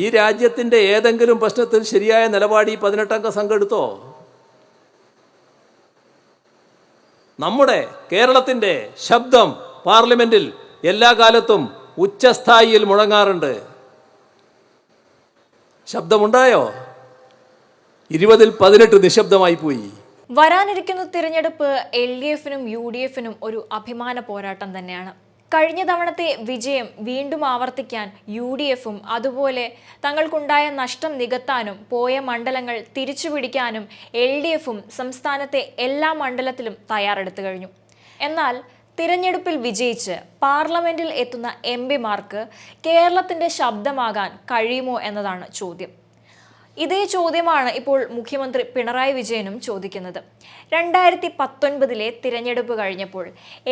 ഈ രാജ്യത്തിൻ്റെ ഏതെങ്കിലും പ്രശ്നത്തിൽ ശരിയായ നിലപാട് ഈ 18-അംഗ സംഘം എടുത്തോ? നമ്മുടെ കേരളത്തിൻ്റെ ശബ്ദം പാർലമെന്റിൽ എല്ലാ കാലത്തും ഉച്ചസ്ഥായിയിൽ മുഴങ്ങാറുണ്ട്. ശബ്ദമുണ്ടായോ? 20-ൽ 18 നിശബ്ദമായി പോയി. വരാനിരിക്കുന്ന തിരഞ്ഞെടുപ്പ് LDFനും UDFനും ഒരു അഭിമാന പോരാട്ടം തന്നെയാണ്. കഴിഞ്ഞ തവണത്തെ വിജയം വീണ്ടും ആവർത്തിക്കാൻ UDFും അതുപോലെ തങ്ങൾക്കുണ്ടായ നഷ്ടം നികത്താനും പോയ മണ്ഡലങ്ങൾ തിരിച്ചുപിടിക്കാനും LDFും സംസ്ഥാനത്തെ എല്ലാ മണ്ഡലത്തിലും തയ്യാറെടുത്തു കഴിഞ്ഞു. എന്നാൽ തിരഞ്ഞെടുപ്പിൽ വിജയിച്ച് പാർലമെന്റിൽ എത്തുന്ന MPമാർക്ക് കേരളത്തിന്റെ ശബ്ദമാകാൻ കഴിയുമോ എന്നതാണ് ചോദ്യം. ഇതേ ചോദ്യമാണ് ഇപ്പോൾ മുഖ്യമന്ത്രി പിണറായി വിജയനും ചോദിക്കുന്നത്. 2019-ലെ തിരഞ്ഞെടുപ്പ് കഴിഞ്ഞപ്പോൾ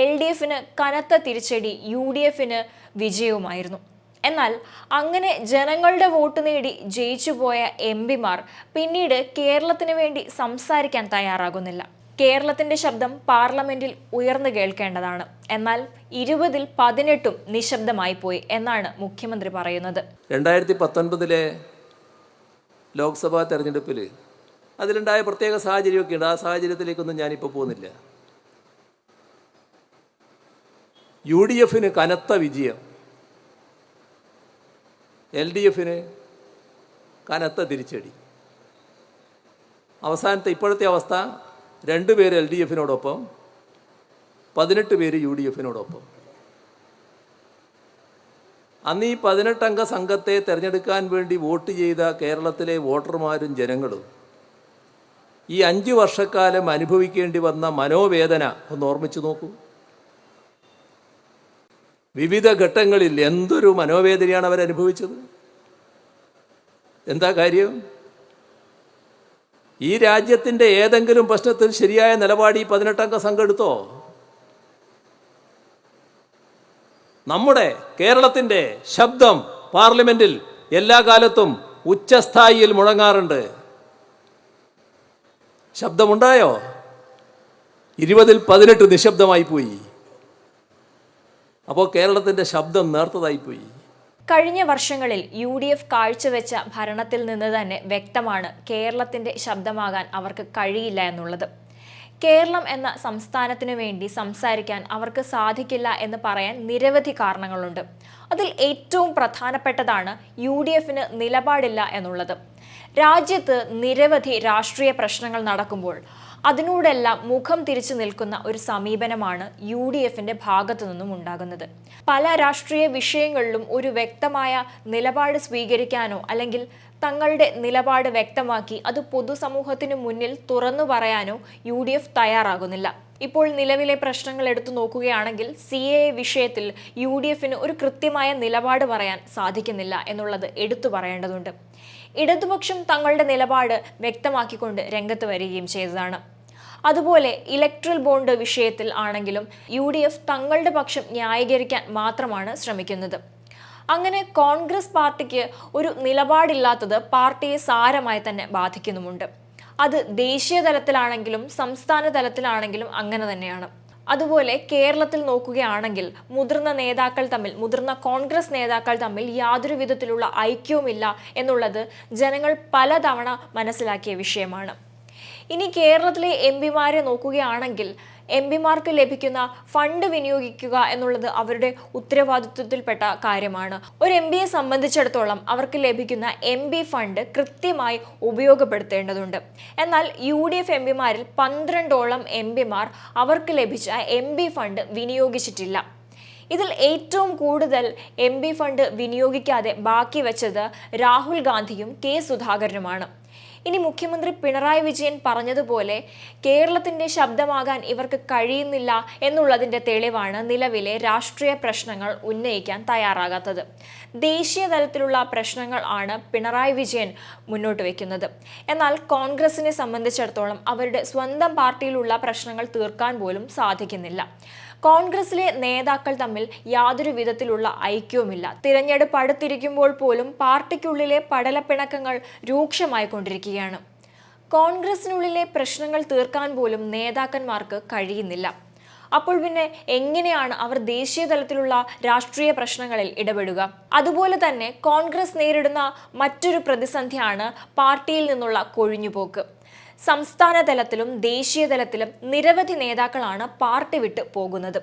LDFന് കനത്ത തിരിച്ചടി, UDFന് വിജയവുമായിരുന്നു. എന്നാൽ അങ്ങനെ ജനങ്ങളുടെ വോട്ട് നേടി ജയിച്ചുപോയ MPമാർ പിന്നീട് കേരളത്തിന് വേണ്ടി സംസാരിക്കാൻ തയ്യാറാകുന്നില്ല. കേരളത്തിന്റെ ശബ്ദം പാർലമെന്റിൽ ഉയർന്നു കേൾക്കേണ്ടതാണ്. എന്നാൽ 20-ൽ 18 നിശബ്ദമായി പോയി എന്നാണ് മുഖ്യമന്ത്രി പറയുന്നത്. 2019-ലെ ലോക്സഭാ തെരഞ്ഞെടുപ്പിൽ അതിലുണ്ടായ പ്രത്യേക സാഹചര്യമൊക്കെ ഉണ്ട്. ആ സാഹചര്യത്തിലേക്കൊന്നും ഞാനിപ്പോൾ പോകുന്നില്ല. UDFന് കനത്ത വിജയം, LDFന് കനത്ത തിരിച്ചടി. അവസാനത്തെ ഇപ്പോഴത്തെ അവസ്ഥ 2 പേര് LDFനോടൊപ്പം, 18 പേര് UDFനോടൊപ്പം. അന്ന് ഈ 18-അംഗ സംഘത്തെ തിരഞ്ഞെടുക്കാൻ വേണ്ടി വോട്ട് ചെയ്ത കേരളത്തിലെ വോട്ടർമാരും ജനങ്ങളും ഈ 5 വർഷക്കാലം അനുഭവിക്കേണ്ടി വന്ന മനോവേദന ഒന്ന് ഓർമ്മിച്ചു നോക്കൂ. വിവിധ ഘട്ടങ്ങളിൽ എന്തൊരു മനോവേദനയാണ് അവരനുഭവിച്ചത്. എന്താ കാര്യം? ഈ രാജ്യത്തിൻ്റെ ഏതെങ്കിലും പ്രശ്നത്തിൽ ശരിയായ നിലപാട് ഈ 18-അംഗ സംഘം എടുത്തോ? നമ്മുടെ കേരളത്തിൻ്റെ ശബ്ദം പാർലമെന്റിൽ എല്ലാ കാലത്തും ഉച്ചസ്ഥായിയിൽ മുഴങ്ങാറുണ്ട്. ശബ്ദമുണ്ടായോ? 20-ൽ 18 നിശബ്ദമായി പോയി. അപ്പോൾ കേരളത്തിൻ്റെ ശബ്ദം നേർത്തതായിപ്പോയി. കഴിഞ്ഞ വർഷങ്ങളിൽ UDF കാഴ്ചവെച്ച ഭരണത്തിൽ നിന്ന് തന്നെ വ്യക്തമാണ് കേരളത്തിന്റെ ശബ്ദമാകാൻ അവർക്ക് കഴിയില്ല എന്നുള്ളത്. കേരളം എന്ന സംസ്ഥാനത്തിനു വേണ്ടി സംസാരിക്കാൻ അവർക്ക് സാധിക്കില്ല എന്ന് പറയാൻ നിരവധി കാരണങ്ങളുണ്ട്. അതിൽ ഏറ്റവും പ്രധാനപ്പെട്ടതാണ് UDFന് നിലപാടില്ല എന്നുള്ളത്. രാജ്യത്ത് നിരവധി രാഷ്ട്രീയ പ്രശ്നങ്ങൾ നടക്കുമ്പോൾ അതിനോടെല്ലാം മുഖം തിരിച്ചു നിൽക്കുന്ന ഒരു സമീപനമാണ് UDFന്റെ ഭാഗത്തു നിന്നും ഉണ്ടാകുന്നത്. പല രാഷ്ട്രീയ വിഷയങ്ങളിലും ഒരു വ്യക്തമായ നിലപാട് സ്വീകരിക്കാനോ അല്ലെങ്കിൽ തങ്ങളുടെ നിലപാട് വ്യക്തമാക്കി അത് പൊതുസമൂഹത്തിനു മുന്നിൽ തുറന്നു പറയാനോ UDF തയ്യാറാകുന്നില്ല. ഇപ്പോൾ നിലവിലെ പ്രശ്നങ്ങൾ എടുത്തു നോക്കുകയാണെങ്കിൽ CAA വിഷയത്തിൽ UDFന് ഒരു കൃത്യമായ നിലപാട് പറയാൻ സാധിക്കുന്നില്ല എന്നുള്ളത് എടുത്തു പറയേണ്ടതുണ്ട്. ഇടതുപക്ഷം തങ്ങളുടെ നിലപാട് വ്യക്തമാക്കിക്കൊണ്ട് രംഗത്ത് വരികയും ചെയ്തതാണ്. അതുപോലെ ഇലക്ട്രൽ ബോണ്ട് വിഷയത്തിൽ ആണെങ്കിലും UDF തങ്ങളുടെ പക്ഷം ന്യായീകരിക്കാൻ മാത്രമാണ് ശ്രമിക്കുന്നത്. അങ്ങനെ കോൺഗ്രസ് പാർട്ടിക്ക് ഒരു നിലപാടില്ലാത്തത് പാർട്ടിയെ സാരമായി തന്നെ ബാധിക്കുന്നുമുണ്ട്. അത് ദേശീയ തലത്തിലാണെങ്കിലും സംസ്ഥാന തലത്തിലാണെങ്കിലും അങ്ങനെ തന്നെയാണ്. അതുപോലെ കേരളത്തിൽ നോക്കുകയാണെങ്കിൽ മുതിർന്ന കോൺഗ്രസ് നേതാക്കൾ തമ്മിൽ യാതൊരു വിധത്തിലുള്ള ഐക്യവുമില്ല എന്നുള്ളത് ജനങ്ങൾ പലതവണ മനസ്സിലാക്കിയ വിഷയമാണ്. ഇനി കേരളത്തിലെ MPമാരെ നോക്കുകയാണെങ്കിൽ MPമാർക്ക് ലഭിക്കുന്ന ഫണ്ട് വിനിയോഗിക്കുക എന്നുള്ളത് അവരുടെ ഉത്തരവാദിത്വത്തിൽപ്പെട്ട കാര്യമാണ്. ഒരു MPയെ സംബന്ധിച്ചിടത്തോളം അവർക്ക് ലഭിക്കുന്ന MP ഫണ്ട് കൃത്യമായി ഉപയോഗപ്പെടുത്തേണ്ടതുണ്ട്. എന്നാൽ UDF MPമാരിൽ 12ഓളം MPമാർ അവർക്ക് ലഭിച്ച MP ഫണ്ട് വിനിയോഗിച്ചിട്ടില്ല. ഇതിൽ ഏറ്റവും കൂടുതൽ MP ഫണ്ട് വിനിയോഗിക്കാതെ ബാക്കി വെച്ചത് രാഹുൽ ഗാന്ധിയും K സുധാകരനുമാണ്. ഇനി മുഖ്യമന്ത്രി പിണറായി വിജയൻ പറഞ്ഞതുപോലെ കേരളത്തിന്റെ ശബ്ദമാകാൻ ഇവർക്ക് കഴിയുന്നില്ല എന്നുള്ളതിന്റെ തെളിവാണ് നിലവിലെ രാഷ്ട്രീയ പ്രശ്നങ്ങൾ ഉന്നയിക്കാൻ തയ്യാറാകാത്തത്. ദേശീയ തലത്തിലുള്ള പ്രശ്നങ്ങൾ ആണ് പിണറായി വിജയൻ മുന്നോട്ട് വയ്ക്കുന്നത്. എന്നാൽ കോൺഗ്രസിനെ സംബന്ധിച്ചിടത്തോളം അവരുടെ സ്വന്തം പാർട്ടിയിലുള്ള പ്രശ്നങ്ങൾ തീർക്കാൻ പോലും സാധിക്കുന്നില്ല. കോൺഗ്രസിലെ നേതാക്കൾ തമ്മിൽ യാതൊരു വിധത്തിലുള്ള ഐക്യവുമില്ല. തിരഞ്ഞെടുപ്പ് അടുത്തിരിക്കുമ്പോൾ പോലും പാർട്ടിക്കുള്ളിലെ പടലപ്പിണക്കങ്ങൾ രൂക്ഷമായിക്കൊണ്ടിരിക്കുകയാണ്. കോൺഗ്രസിനുള്ളിലെ പ്രശ്നങ്ങൾ തീർക്കാൻ പോലും നേതാക്കന്മാർക്ക് കഴിയുന്നില്ല. അപ്പോൾ പിന്നെ എങ്ങനെയാണ് അവർ ദേശീയ തലത്തിലുള്ള രാഷ്ട്രീയ പ്രശ്നങ്ങളിൽ ഇടപെടുക? അതുപോലെ തന്നെ കോൺഗ്രസ് നേരിടുന്ന മറ്റൊരു പ്രതിസന്ധിയാണ് പാർട്ടിയിൽ നിന്നുള്ള കൊഴിഞ്ഞുപോക്ക്. സംസ്ഥാന തലത്തിലും ദേശീയ തലത്തിലും നിരവധി നേതാക്കളാണ് പാർട്ടി വിട്ട് പോകുന്നത്.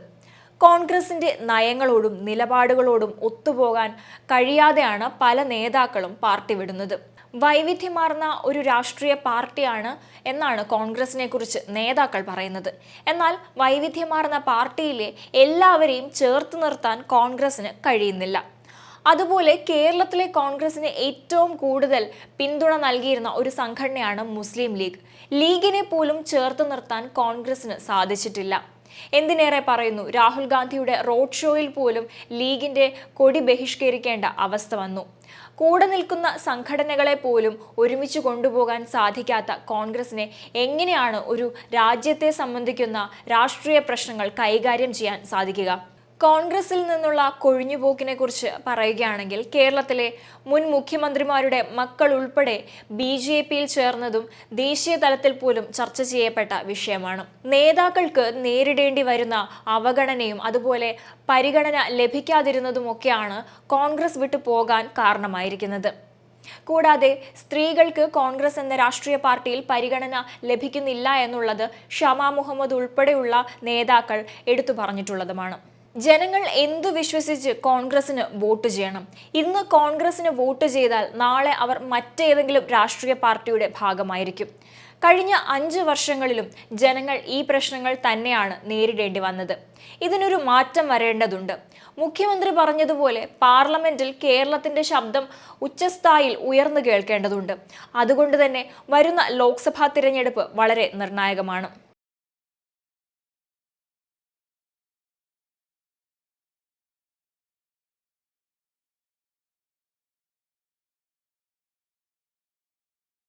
കോൺഗ്രസിന്റെ നയങ്ങളോടും നിലപാടുകളോടും ഒത്തുപോകാൻ കഴിയാതെയാണ് പല നേതാക്കളും പാർട്ടി വിടുന്നത്. വൈവിധ്യമാർന്ന ഒരു രാഷ്ട്രീയ പാർട്ടിയാണ് എന്നാണ് കോൺഗ്രസിനെ കുറിച്ച് നേതാക്കൾ പറയുന്നത്. എന്നാൽ വൈവിധ്യമാർന്ന പാർട്ടിയിലെ എല്ലാവരെയും ചേർത്ത് നിർത്താൻ കോൺഗ്രസിന് കഴിയുന്നില്ല. അതുപോലെ കേരളത്തിലെ കോൺഗ്രസിന് ഏറ്റവും കൂടുതൽ പിന്തുണ നൽകിയിരുന്ന ഒരു സംഘടനയാണ് മുസ്ലിം ലീഗ്. ലീഗിനെ പോലും ചേർത്ത് നിർത്താൻ കോൺഗ്രസിന് സാധിച്ചിട്ടില്ല. എന്തിനേറെ പറയുന്നു, രാഹുൽ ഗാന്ധിയുടെ റോഡ് ഷോയിൽ പോലും ലീഗിന്റെ കൊടി ബഹിഷ്കരിക്കേണ്ട അവസ്ഥ വന്നു. കൂടെ നിൽക്കുന്ന സംഘടനകളെ പോലും ഒരുമിച്ച് കൊണ്ടുപോകാൻ സാധിക്കാത്ത കോൺഗ്രസിനെ എങ്ങനെയാണ് ഒരു രാജ്യത്തെ സംബന്ധിക്കുന്ന രാഷ്ട്രീയ പ്രശ്നങ്ങൾ കൈകാര്യം ചെയ്യാൻ സാധിക്കുക? കോൺഗ്രസിൽ നിന്നുള്ള കൊഴിഞ്ഞുപോക്കിനെ കുറിച്ച് പറയുകയാണെങ്കിൽ, കേരളത്തിലെ മുൻ മുഖ്യമന്ത്രിമാരുടെ മക്കൾ ഉൾപ്പെടെ BJPയിൽ ചേർന്നതും ദേശീയ തലത്തിൽ പോലും ചർച്ച ചെയ്യപ്പെട്ട വിഷയമാണ്. നേതാക്കൾക്ക് നേരിടേണ്ടി വരുന്ന അവഗണനയും അതുപോലെ പരിഗണന ലഭിക്കാതിരുന്നതുമൊക്കെയാണ് കോൺഗ്രസ് വിട്ടു പോകാൻ കാരണമായിരിക്കുന്നത്. കൂടാതെ സ്ത്രീകൾക്ക് കോൺഗ്രസ് എന്ന രാഷ്ട്രീയ പാർട്ടിയിൽ പരിഗണന ലഭിക്കുന്നില്ല എന്നുള്ളത് ഷമാ മുഹമ്മദ് ഉൾപ്പെടെയുള്ള നേതാക്കൾ എടുത്തു പറഞ്ഞിട്ടുള്ളതുമാണ്. ജനങ്ങൾ എന്തു വിശ്വസിച്ച് കോൺഗ്രസിന് വോട്ട് ചെയ്യണം? ഇന്ന് കോൺഗ്രസിന് വോട്ട് ചെയ്താൽ നാളെ അവർ മറ്റേതെങ്കിലും രാഷ്ട്രീയ പാർട്ടിയുടെ ഭാഗമായിരിക്കും. കഴിഞ്ഞ 5 വർഷങ്ങളിലും ജനങ്ങൾ ഈ പ്രശ്നങ്ങൾ തന്നെയാണ് നേരിടേണ്ടി വന്നത്. ഇതിനൊരു മാറ്റം വരേണ്ടതുണ്ട്. മുഖ്യമന്ത്രി പറഞ്ഞതുപോലെ പാർലമെന്റിൽ കേരളത്തിന്റെ ശബ്ദം ഉച്ചസ്ഥായിയിൽ ഉയർന്നു കേൾക്കേണ്ടതുണ്ട്. അതുകൊണ്ട് തന്നെ വരുന്ന ലോക്സഭാ തിരഞ്ഞെടുപ്പ് വളരെ നിർണായകമാണ്.